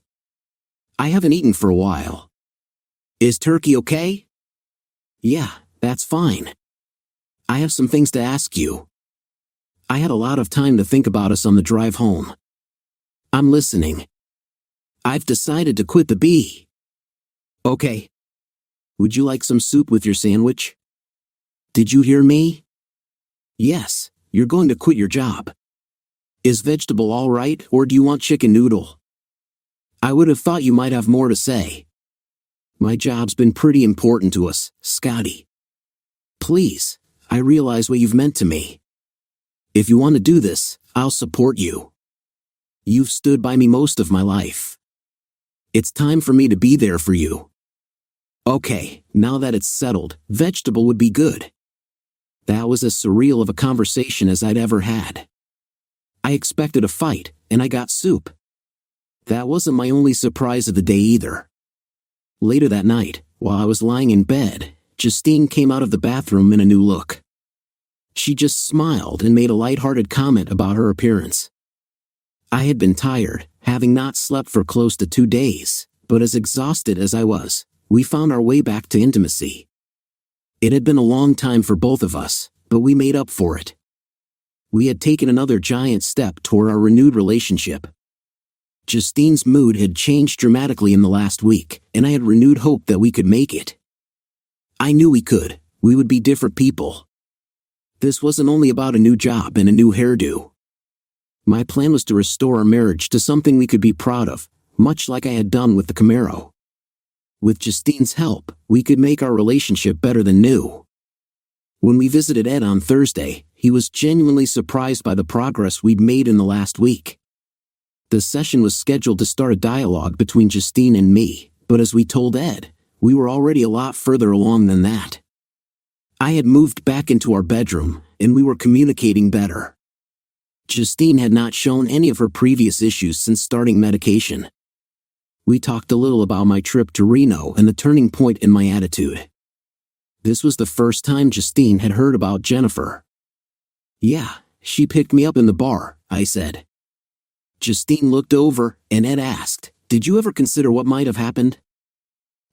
I haven't eaten for a while. Is turkey okay?" "Yeah, that's fine. I have some things to ask you." I had a lot of time to think about us on the drive home. "I'm listening." "I've decided to quit the bee." "Okay. Would you like some soup with your sandwich?" "Did you hear me?" "Yes, you're going to quit your job. Is vegetable all right, or do you want chicken noodle?" "I would have thought you might have more to say." "My job's been pretty important to us, Scotty. Please, I realize what you've meant to me. If you want to do this, I'll support you. You've stood by me most of my life. It's time for me to be there for you." "Okay, now that it's settled, vegetable would be good." That was as surreal of a conversation as I'd ever had. I expected a fight, and I got soup. That wasn't my only surprise of the day either. Later that night, while I was lying in bed, Justine came out of the bathroom in a new look. She just smiled and made a light-hearted comment about her appearance. I had been tired, having not slept for close to 2 days, but as exhausted as I was, we found our way back to intimacy. It had been a long time for both of us, but we made up for it. We had taken another giant step toward our renewed relationship. Justine's mood had changed dramatically in the last week, and I had renewed hope that we could make it. I knew we could. We would be different people. This wasn't only about a new job and a new hairdo. My plan was to restore our marriage to something we could be proud of, much like I had done with the Camaro. With Justine's help, we could make our relationship better than new. When we visited Ed on Thursday, he was genuinely surprised by the progress we'd made in the last week. The session was scheduled to start a dialogue between Justine and me, but as we told Ed, we were already a lot further along than that. I had moved back into our bedroom, and we were communicating better. Justine had not shown any of her previous issues since starting medication. We talked a little about my trip to Reno and the turning point in my attitude. This was the first time Justine had heard about Jennifer. "Yeah, she picked me up in the bar," I said. Justine looked over, and Ed asked, "Did you ever consider what might have happened?"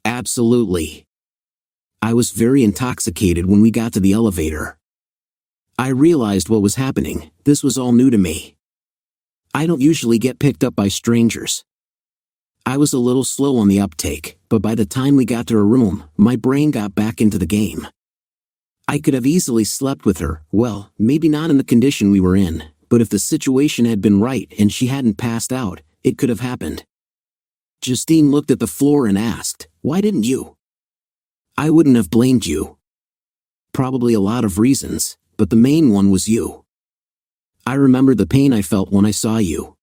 "Absolutely." I was very intoxicated when we got to the elevator. I realized what was happening. This was all new to me. I don't usually get picked up by strangers. I was a little slow on the uptake, but by the time we got to her room, my brain got back into the game. I could have easily slept with her, well, maybe not in the condition we were in, but if the situation had been right and she hadn't passed out, it could have happened. Justine looked at the floor and asked, "Why didn't you?" I wouldn't have blamed you. Probably a lot of reasons, but the main one was you. I remember the pain I felt when I saw you.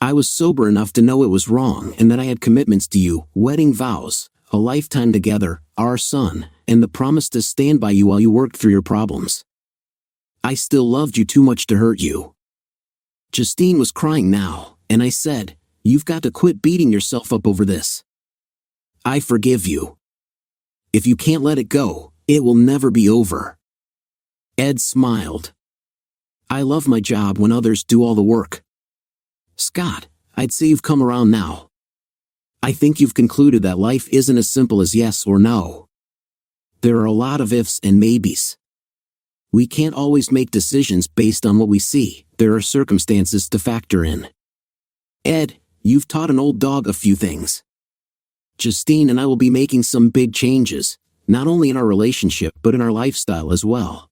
I was sober enough to know it was wrong and that I had commitments to you, wedding vows, a lifetime together, our son, and the promise to stand by you while you worked through your problems. I still loved you too much to hurt you. Justine was crying now, and I said, "You've got to quit beating yourself up over this. I forgive you. If you can't let it go, it will never be over." Ed smiled. "I love my job when others do all the work. Scott, I'd say you've come around now. I think you've concluded that life isn't as simple as yes or no. There are a lot of ifs and maybes. We can't always make decisions based on what we see. There are circumstances to factor in. Ed, you've taught an old dog a few things. Justine and I will be making some big changes, not only in our relationship but in our lifestyle as well.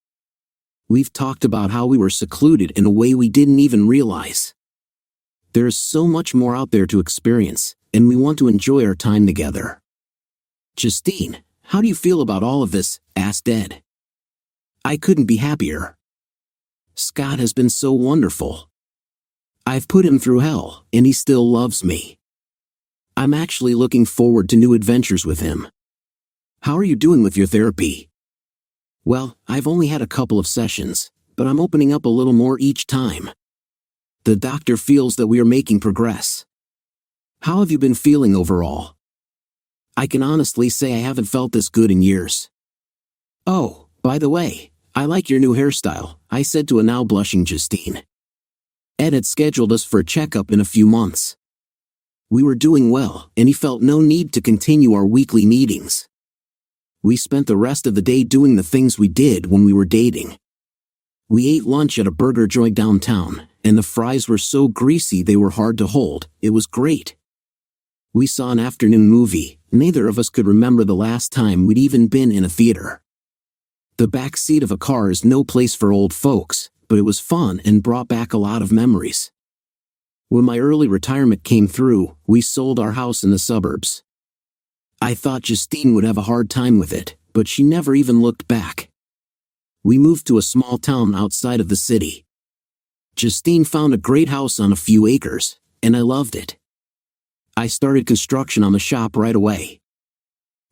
We've talked about how we were secluded in a way we didn't even realize. There is so much more out there to experience, and we want to enjoy our time together." "Justine, how do you feel about all of this?" asked Ed. "I couldn't be happier. Scott has been so wonderful. I've put him through hell, and he still loves me. I'm actually looking forward to new adventures with him." "How are you doing with your therapy?" "Well, I've only had a couple of sessions, but I'm opening up a little more each time. The doctor feels that we are making progress." "How have you been feeling overall?" "I can honestly say I haven't felt this good in years." "Oh, by the way, I like your new hairstyle," I said to a now blushing Justine. Ed had scheduled us for a checkup in a few months. We were doing well, and he felt no need to continue our weekly meetings. We spent the rest of the day doing the things we did when we were dating. We ate lunch at a burger joint downtown, and the fries were so greasy they were hard to hold. It was great. We saw an afternoon movie. Neither of us could remember the last time we'd even been in a theater. The back seat of a car is no place for old folks, but it was fun and brought back a lot of memories. When my early retirement came through, we sold our house in the suburbs. I thought Justine would have a hard time with it, but she never even looked back. We moved to a small town outside of the city. Justine found a great house on a few acres, and I loved it. I started construction on the shop right away.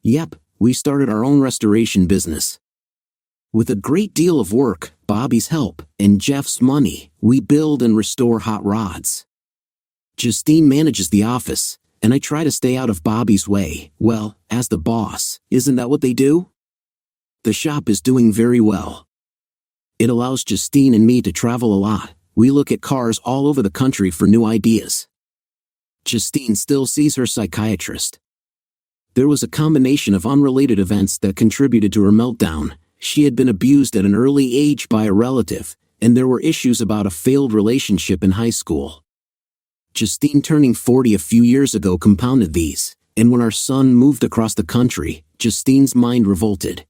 Yep, we started our own restoration business. With a great deal of work, Bobby's help, and Jeff's money, we build and restore hot rods. Justine manages the office, and I try to stay out of Bobby's way. Well, as the boss, isn't that what they do? The shop is doing very well. It allows Justine and me to travel a lot. We look at cars all over the country for new ideas. Justine still sees her psychiatrist. There was a combination of unrelated events that contributed to her meltdown. She had been abused at an early age by a relative, and there were issues about a failed relationship in high school. Justine turning 40 a few years ago compounded these, and when our son moved across the country, Justine's mind revolted.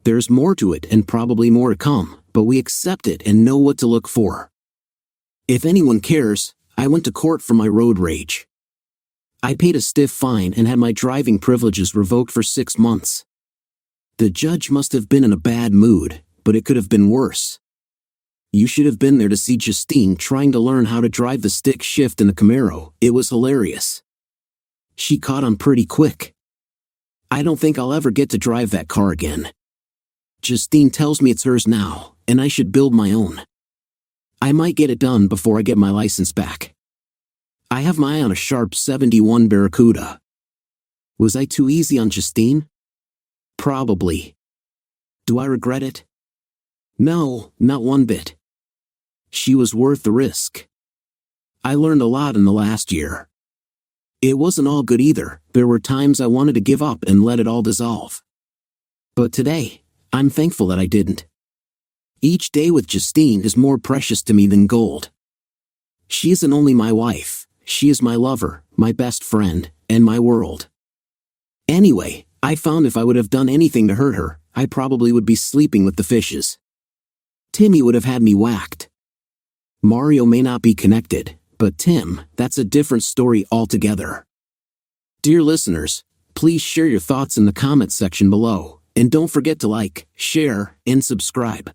There's more to it and probably more to come, but we accept it and know what to look for. If anyone cares, I went to court for my road rage. I paid a stiff fine and had my driving privileges revoked for 6 months. The judge must have been in a bad mood, but it could have been worse. You should have been there to see Justine trying to learn how to drive the stick shift in the Camaro. It was hilarious. She caught on pretty quick. I don't think I'll ever get to drive that car again. Justine tells me it's hers now, and I should build my own. I might get it done before I get my license back. I have my eye on a sharp 71 Barracuda. Was I too easy on Justine? Probably. Do I regret it? No, not one bit. She was worth the risk. I learned a lot in the last year. It wasn't all good either. There were times I wanted to give up and let it all dissolve. But today, I'm thankful that I didn't. Each day with Justine is more precious to me than gold. She isn't only my wife, she is my lover, my best friend, and my world. Anyway, I found if I would have done anything to hurt her, I probably would be sleeping with the fishes. Timmy would have had me whacked. Mario may not be connected, but Tim, that's a different story altogether. Dear listeners, please share your thoughts in the comment section below, and don't forget to like, share, and subscribe.